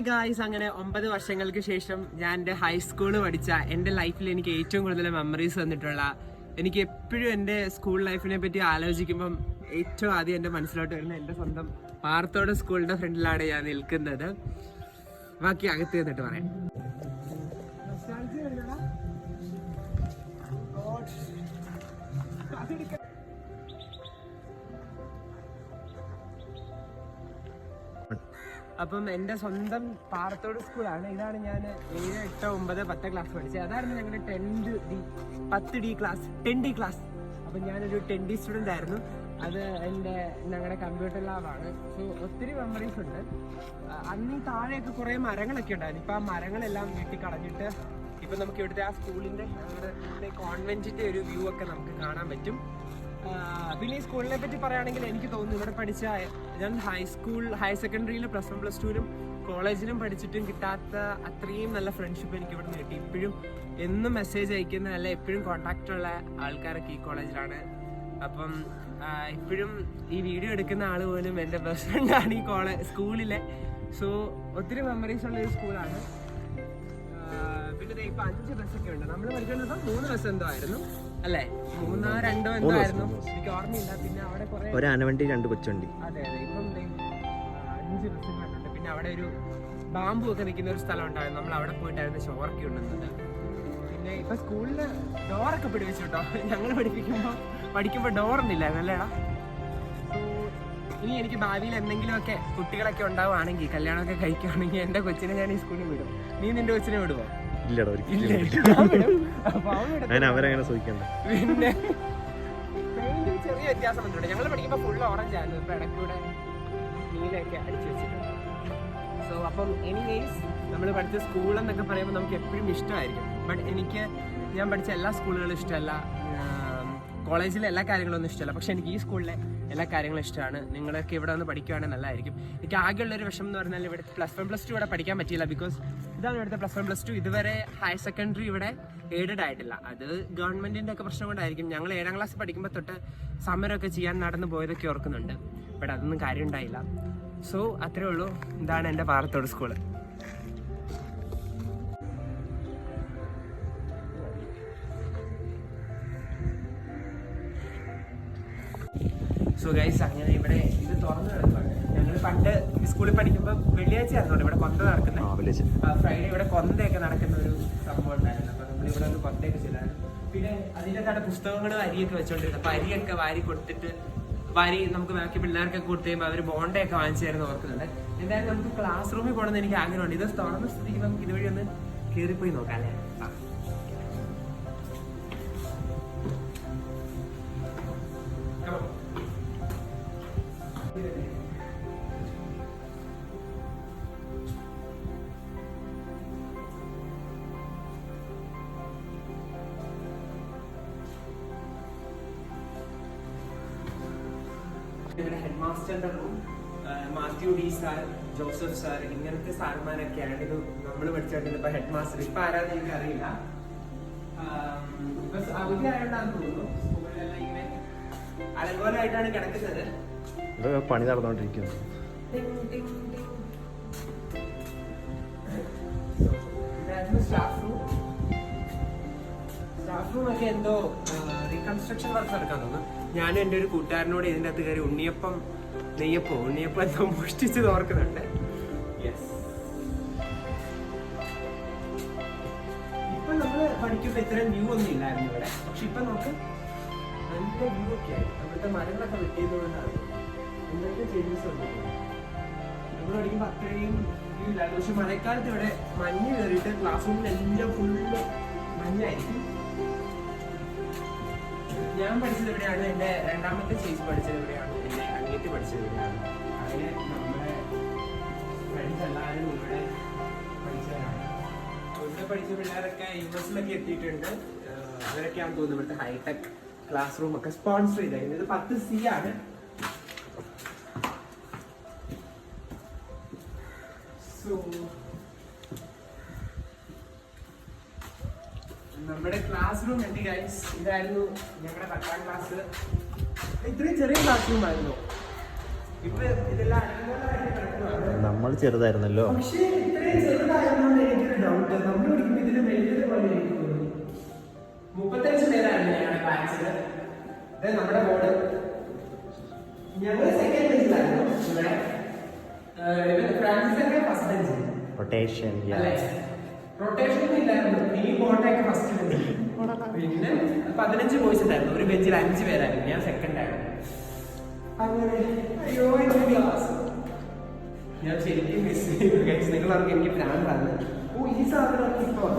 Guys, അങ്ങനെ 9 വർഷങ്ങൾക്ക് ശേഷം ഞാൻ എൻ്റെ ഹൈസ്കൂള് പഠിച്ച എൻ്റെ ലൈഫിൽ എനിക്ക് ഏറ്റവും കൂടുതൽ മെമ്മറീസ് തന്നിട്ടുള്ള, എനിക്ക് എപ്പോഴും എൻ്റെ സ്കൂൾ ലൈഫിനെ പറ്റി ആലോചിക്കുമ്പം ഏറ്റവും ആദ്യം എൻ്റെ മനസ്സിലോട്ട് വരുന്ന എൻ്റെ സ്വന്തം പാറത്തോട് സ്കൂളിൻ്റെ ഫ്രണ്ടിലാണ് ഞാൻ നിൽക്കുന്നത്. ബാക്കി അകത്ത് നിന്നിട്ട് പറയാം. അപ്പം എൻ്റെ സ്വന്തം പാറത്തോട് സ്കൂളാണ്. ഇതാണ് ഞാൻ 7, 8, 9, 10 ക്ലാസ് പഠിച്ചത്. അതായിരുന്നു ഞങ്ങളുടെ 10D ക്ലാസ്. അപ്പം ഞാനൊരു 10D സ്റ്റുഡൻ്റ് ആയിരുന്നു. അത് ഞങ്ങളുടെ കമ്പ്യൂട്ടർ ലാബാണ്. സോ ഒത്തിരി മെമ്മറീസ് ഉണ്ട്. അന്ന് ഈ താഴെയൊക്കെ കുറേ മരങ്ങളൊക്കെ ഉണ്ടായിരുന്നു. ഇപ്പം ആ മരങ്ങളെല്ലാം വെട്ടിക്കളഞ്ഞിട്ട് ഇപ്പം നമുക്ക് ഇവിടുത്തെ ആ സ്കൂളിൻ്റെ ഇവിടുത്തെ കോൺവെൻറ്റിൻ്റെ ഒരു വ്യൂ ഒക്കെ നമുക്ക് കാണാൻ പറ്റും. പിന്നെ ഈ സ്കൂളിനെ പറ്റി പറയുകയാണെങ്കിൽ എനിക്ക് തോന്നുന്നു ഇവിടെ പഠിച്ച ഞാൻ ഹയർ സെക്കൻഡറിയിൽ +1 +2 കോളേജിലും പഠിച്ചിട്ടും കിട്ടാത്ത അത്രയും നല്ല ഫ്രണ്ട്ഷിപ്പ് എനിക്ക് ഇവിടെ നിന്ന് കിട്ടി. ഇപ്പോഴും എന്നും മെസ്സേജ് അയക്കുന്ന അല്ല എപ്പോഴും കോൺടാക്റ്റുള്ള ആൾക്കാരൊക്കെ ഈ കോളേജിലാണ്. അപ്പം ഇപ്പോഴും ഈ വീഡിയോ എടുക്കുന്ന ആൾ പോലും എൻ്റെ ബെസ്റ്റ് ഫ്രണ്ടാണ് ഈ സ്കൂളിലെ. സോ ഒത്തിരി മെമ്മറീസ് ഉള്ളൊരു സ്കൂളാണ്. പിന്നെ ഇപ്പം 5 ബസ്സൊക്കെ ഉണ്ട്. നമ്മൾ പഠിക്കുന്നത് 3 ബസ് എന്തോ ആയിരുന്നു അല്ലേ, 3 2 എന്തോ ആയിരുന്നു, എനിക്ക് ഓർമ്മയില്ല. പിന്നെ അവിടെ കുറെ ഒരു ആനവണ്ടി 2 കൊച്ചുവണ്ടി. അതെ ഇപ്പം 5 ബസ് കണ്ടുണ്ട്. പിന്നെ അവിടെ ഒരു ബാമ്പു ഒക്കെ നിൽക്കുന്ന ഒരു സ്ഥലം ഉണ്ടായിരുന്നു. നമ്മൾ അവിടെ പോയിട്ടായിരുന്നു ചോറൊക്കെ ഉണ്ടെന്നത്. പിന്നെ ഇപ്പൊ സ്കൂളില് ഡോറൊക്കെ പിടിവെച്ചു കേട്ടോ. ഞങ്ങൾ പഠിക്കുമ്പോൾ ഡോറൊന്നുമില്ലായിരുന്നു അല്ലേടാ. സോ ഇനി എനിക്ക് ഭാവിയിൽ എന്തെങ്കിലുമൊക്കെ കുട്ടികളൊക്കെ ഉണ്ടാവുകയാണെങ്കിൽ, കല്യാണമൊക്കെ കഴിക്കുകയാണെങ്കിൽ എൻ്റെ കൊച്ചിനെ ഞാൻ ഈ സ്കൂളിൽ വിടും. നീ നിന്റെ കൊച്ചിനെ വിടുമോ? പിന്നെ ചെറിയ വ്യത്യാസം വന്നിട്ടുണ്ട്. ഞങ്ങൾ പഠിക്കുമ്പോൾ ഫുൾ ഓറഞ്ച് ആയിരുന്നു. ഇപ്പൊ ഇടയ്ക്കൂടെ നീലയൊക്കെ അടിച്ചു വെച്ചിട്ടുണ്ട്. സോ അപ്പം എനിവേസ് നമ്മൾ പഠിച്ച സ്കൂൾ എന്നൊക്കെ പറയുമ്പോൾ നമുക്ക് എപ്പോഴും ഇഷ്ടമായിരിക്കും. ബട്ട് ഞാൻ പഠിച്ച എല്ലാ സ്കൂളുകളും ഇഷ്ടമല്ല, കോളേജിലെ എല്ലാ കാര്യങ്ങളൊന്നും ഇഷ്ടമല്ല. പക്ഷെ എനിക്ക് ഈ സ്കൂളിലെ എല്ലാ കാര്യങ്ങളും ഇഷ്ടമാണ്. നിങ്ങളൊക്കെ ഇവിടെ വന്ന് പഠിക്കുകയാണെങ്കിൽ നല്ലതായിരിക്കും. എനിക്ക് ആകെയുള്ളൊരു വിഷമം എന്ന് പറഞ്ഞാൽ ഇവിടെ +1 +2 ഇവിടെ പഠിക്കാൻ പറ്റിയില്ല. ബിക്കോസ് ഇതാണ് ഇവിടുത്തെ +1 +2. ഇതുവരെ ഹയർ സെക്കൻഡറി ഇവിടെ എയ്ഡഡ് ആയിട്ടില്ല. അത് ഗവൺമെൻറ്റിൻ്റെ ഒക്കെ പ്രശ്നം കൊണ്ടായിരിക്കും. ഞങ്ങൾ 7ാം ക്ലാസ് പഠിക്കുമ്പോൾ തൊട്ട് സമരമൊക്കെ ചെയ്യാൻ നടന്നു പോയതൊക്കെ ഓർക്കുന്നുണ്ട്. ബട്ട് അതൊന്നും കാര്യം ഉണ്ടായില്ല. സോ അത്രേ ഉള്ളൂ. ഇതാണ് എൻ്റെ പാറത്തോട് സ്കൂള്. സോ ഗൈസ്, അങ്ങനെ ഇവിടെ ഇത് തുറന്നു കിടക്കുകയാണ്. ഞങ്ങൾ പണ്ട് സ്കൂളിൽ പഠിക്കുമ്പോൾ വെള്ളിയാഴ്ച ആയിരുന്നു ഇവിടെ കൊന്ത നടക്കുന്നത്. ഫ്രൈഡേ ഇവിടെ കൊന്തയൊക്കെ നടക്കുന്ന ഒരു സംഭവം ഉണ്ടായിരുന്നു. അപ്പോൾ നമ്മൾ ഇവിടെ ഒന്ന് കൊന്തയൊക്കെ ചെയ്തായിരുന്നു. പിന്നെ അതിൻ്റെ താഴെ പുസ്തകങ്ങളും അരിയൊക്കെ വെച്ചോണ്ടിരുന്നത്. അപ്പോൾ അരിയൊക്കെ വാരി കൊടുത്തിട്ട് നമുക്ക് ബാക്കി പിള്ളേർക്കൊക്കെ കൊടുത്തു കഴിയുമ്പോൾ അവർ ബോണ്ടയൊക്കെ വാങ്ങിച്ചു തരുന്ന ഓർക്കുന്നുണ്ട്. എന്തായാലും നമുക്ക് ക്ലാസ് റൂമിൽ പോകണമെന്ന് എനിക്ക് ആഗ്രഹമുണ്ട്. ഇത് തുറന്ന സ്ഥിതിക്ക് നമുക്ക് ഇതുവഴി ഒന്ന് കയറിപ്പോയി നോക്കാം അല്ലേ. ഇവിടെ ഹെഡ് മാസ്റ്ററിന്റെ room, Mathew D sir, Joseph sir, ഇങ്ങനത്തെ സാർമാരൊക്കെയാണ് ഇത് നമ്മൾ പഠിച്ചോണ്ടിരുന്നത്. ഇപ്പൊ ഹെഡ് മാസ്റ്റർ ഇപ്പൊ ആരാന്ന് എനിക്ക് അറിയില്ല. ഇപ്പൊ അവധി ആയോണ്ടാന്ന് തോന്നുന്നു. സ്കൂളിലെല്ലാം ഇങ്ങനെ അലങ്കോലമായിട്ടാണ് കിടക്കുന്നത്. പണി നടന്നുകൊണ്ടിരിക്കുന്നു. സ്റ്റാഫ് റൂം ഒക്കെ എന്തോ റീകൺസ്ട്രക്ഷൻ വർക്ക് നടക്കാൻ തോന്നുന്നു. ഞാനും എൻ്റെ ഒരു കൂട്ടുകാരനോട് ഇതിൻ്റെ അകത്ത് കയറി ഉണ്ണിയപ്പം എന്തോ മോഷ്ടിച്ചത് ഓർക്കുന്നുണ്ട്. യെസ്, ഇപ്പൊ നമ്മള് പഠിക്കുമ്പോൾ ഇത്രയും വ്യൂ ഒന്നും ഇല്ലായിരുന്നു ഇവിടെ. പക്ഷെ ഇപ്പൊ നമുക്ക് നല്ല വ്യൂ ഒക്കെ ആയി. അവിടുത്തെ മരങ്ങളൊക്കെ വെട്ടിയതുകൊണ്ടാണ് എന്തൊക്കെ ചേഞ്ചസ് ഉണ്ട്. നമ്മൾ പഠിക്കുമ്പോൾ അത്രയും വ്യൂ ഇല്ലായിരുന്നു. പക്ഷെ മഴക്കാലത്ത് ഇവിടെ മഞ്ഞ് കയറിയിട്ട് ക്ലാസ് റൂമിലെല്ലാം ഫുള്ള് മഞ്ഞായിരിക്കും. ഞാൻ പഠിച്ചത് ഇവിടെയാണ്. എൻ്റെ 2ാമത്തെ ചേച്ചി പഠിച്ചത് ഇവിടെയാണ്. എൻ്റെ അനിയത്തി പഠിച്ചത് ഇവിടെയാണ്. അങ്ങനെ നമ്മുടെ ഫ്രണ്ട്സ് എല്ലാവരും ഇവിടെ പഠിച്ചവരാണ്. ഇവിടെ പഠിച്ച പിള്ളേരൊക്കെ യൂണിവേഴ്സിലൊക്കെ എത്തിയിട്ടുണ്ട്. അവരൊക്കെയാണ് തോന്നുന്നു ഇവിടുത്തെ ഹൈടെക് ക്ലാസ് റൂം ഒക്കെ സ്പോൺസർ ചെയ്തേക്കുന്നത്. ഇത് 10C ആണ്. സോ നമ്മുടെ ക്ലാസ് റൂം എത്തി ഗൈസ്. ഇതായിരുന്നു ഞങ്ങളുടെ 10ാം ക്ലാസ്. ഇത്രയും ചെറിയ ക്ലാസ് റൂം ആയിരുന്നു. ഇപ്പൊ ഇതെല്ലാം നമ്മൾ ചെറുതായിരുന്നല്ലോ. പക്ഷേ ചെറുതായതുകൊണ്ട് എനിക്കൊരു ഡൗട്ട്, നമ്മൾ പഠിക്കുമ്പോൾ ഇതിന് വലിയത് പോലെ എനിക്ക് തോന്നി. 35 പേരായിരുന്നു ഞങ്ങളുടെ ബാച്ചില്. നമ്മുടെ ബോർഡ് ഞങ്ങൾ സെക്കൻഡ് ബെഞ്ചിലായിരുന്നു. ഇവിടെ ഫ്രാൻസിസ് ഒക്കെ ഫസ്റ്റ് ബെഞ്ച്. റൊട്ടേഷൻ റൊട്ടേഷൻ ഒന്നും ഇല്ലായിരുന്നു. ഈ ബോർഡൊക്കെ ഫസ്റ്റ് ബെഞ്ച്. പിന്നെ 15 ബോയ്സ് ഉണ്ടായിരുന്നു. ഒരു ബെഞ്ചിൽ 5 പേരായിരുന്നു. ഞാൻ സെക്കൻഡ് ആയിരുന്നു. അങ്ങനെ അയ്യോ എനിക്ക് ക്ലാസ് ഞാൻ ശരിക്കും മിസ് ചെയ്തു. നിങ്ങളർക്ക് എനിക്ക് ഭ്രാന്താണ്. ഓ ഈ സാധനമൊക്കെ ഇപ്പോൾ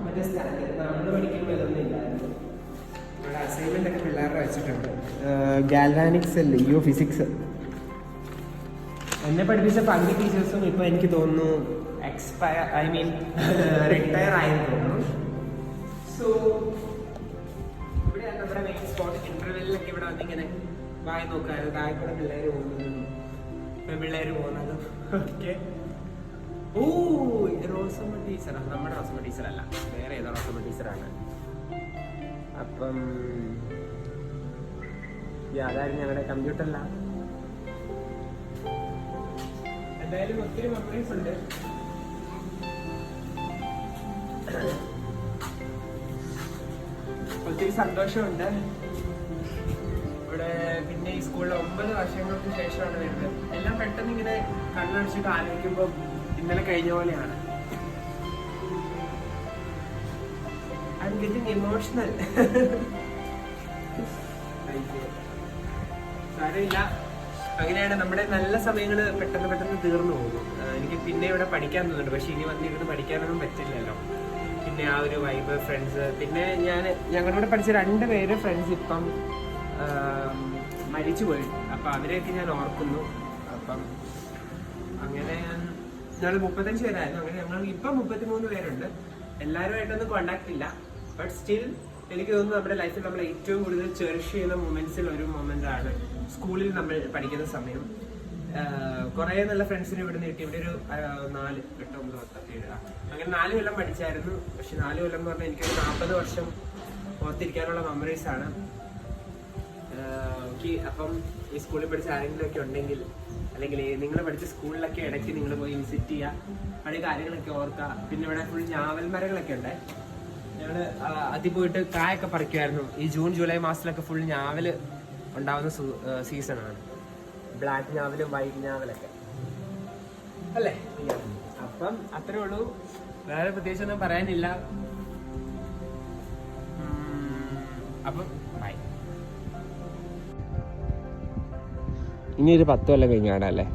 മറ്റേ സ്റ്റാൻഡേർഡ് നമ്മൾ പഠിക്കുമ്പോൾ ഇതൊന്നും ഇല്ലായിരുന്നു. ഇവിടെ അസൈൻമെന്റ് ഒക്കെ പിള്ളേരുടെ വെച്ചിട്ടുണ്ട്. ഗാൽവാനിക്സ് അല്ലേ, യോ ഫിസിക്സ്. എന്നെ പഠിപ്പിച്ച പകുതി ടീച്ചേഴ്സും ഇപ്പൊ എനിക്ക് തോന്നുന്നു റിട്ടയർ ആയെന്ന് തോന്നുന്നു. സോ ഇവിടെയാണ് നമ്മുടെ മെയിൻ സ്പോട്ട്. ഇന്റർവെല്ലിലൊക്കെ ഇവിടെ വന്നിങ്ങനെ വായി നോക്കാറ്, താഴെക്കൂടെ പിള്ളേർ പോകുന്നതും പിള്ളേർ പോകുന്നതും ഓക്കെ. ഓ റോസമ്മ ടീച്ചറാ, നമ്മുടെ റോസമ്മ ടീച്ചറല്ല, വേറെ ഏതോ റോസമ്മ ടീച്ചറാണ്. അപ്പം അതായിരുന്നു ഞങ്ങളുടെ കമ്പ്യൂട്ടറില്ല. എന്തായാലും ഒത്തിരി മെമ്മറീസ് ഉണ്ട്. ഒത്തിരി സന്തോഷമുണ്ട്. ഇവിടെ പിന്നെ ഈ സ്കൂളിൽ 9 വർഷങ്ങൾക്ക് ശേഷമാണ് വരുന്നത്. എല്ലാം പെട്ടെന്ന് ഇങ്ങനെ കണ്ണടച്ചിട്ട് ആലോചിക്കുമ്പോൾ ഇന്നലെ കഴിഞ്ഞ പോലെയാണ്. I am getting emotional. സാരമില്ല, അങ്ങനെയാണ് നമ്മുടെ നല്ല സമയങ്ങൾ പെട്ടെന്ന് പെട്ടെന്ന് തീർന്നു പോകും. എനിക്ക് പിന്നെ ഇവിടെ പഠിക്കാൻ തോന്നുന്നുണ്ട്, പക്ഷെ ഇനി വന്നിരുന്ന് പഠിക്കാനൊന്നും പറ്റില്ലല്ലോ. പിന്നെ ആ ഒരു വൈബ്, ഫ്രണ്ട്സ്. പിന്നെ ഞങ്ങളുടെ പഠിച്ച 2 പേര് ഫ്രണ്ട്സ് ഇപ്പം മരിച്ചു പോയി. അപ്പം അവരെയൊക്കെ ഞാൻ ഓർക്കുന്നു. അപ്പം അങ്ങനെ ഞങ്ങൾ 35 പേരായിരുന്നു. അങ്ങനെ ഞങ്ങൾ ഇപ്പം 33 പേരുണ്ട്. എല്ലാവരുമായിട്ടൊന്നും കോണ്ടാക്ട് ഇല്ല. ബട്ട് സ്റ്റിൽ എനിക്ക് തോന്നുന്നു നമ്മുടെ ലൈഫിൽ നമ്മൾ ഏറ്റവും കൂടുതൽ ചെറിഷ് ചെയ്യുന്ന മൊമെന്റ്സിൽ ഒരു മൊമെന്റ് ആണ് സ്കൂളിൽ നമ്മൾ പഠിക്കുന്ന സമയം. കുറേ നല്ല ഫ്രണ്ട്സിന് ഇവിടെ നിന്ന് കിട്ടി. ഇവിടെ ഒരു 4, 8, 9, 10, 7 അങ്ങനെ 4 കൊല്ലം പഠിച്ചായിരുന്നു. പക്ഷെ 4 കൊല്ലം എന്ന് പറഞ്ഞാൽ എനിക്കൊരു 40 വർഷം ഓർത്തിരിക്കാനുള്ള മെമ്മറീസ് ആണ്. അപ്പം ഈ സ്കൂളിൽ പഠിച്ച ആരെങ്കിലും ഒക്കെ ഉണ്ടെങ്കിൽ, അല്ലെങ്കിൽ നിങ്ങൾ പഠിച്ച സ്കൂളിലൊക്കെ ഇടയ്ക്ക് നിങ്ങൾ പോയി വിസിറ്റ് ചെയ്യുക, പഴയ കാര്യങ്ങളൊക്കെ ഓർക്കുക. പിന്നെ ഇവിടെ ഫുൾ ഞാവൽ മരങ്ങളൊക്കെ ഉണ്ട്. ഞങ്ങൾ അതിൽ പോയിട്ട് കായൊക്കെ പറിക്കുമായിരുന്നു. ഈ ജൂൺ ജൂലൈ മാസത്തിലൊക്കെ ഫുൾ ഞാവൽ ഉണ്ടാവുന്ന സീസണാണ്. ബ്ലാക്ക് ഞാവലും വൈറ്റ് ഞാവലൊക്കെ അല്ലേ. അപ്പം അത്രേ ഉള്ളൂ, വേറെ പ്രത്യേകിച്ചൊന്നും പറയാനില്ല. അപ്പം ബൈ. ഇനി ഒരു 10 കൊല്ലം കഴിഞ്ഞാണല്ലേ.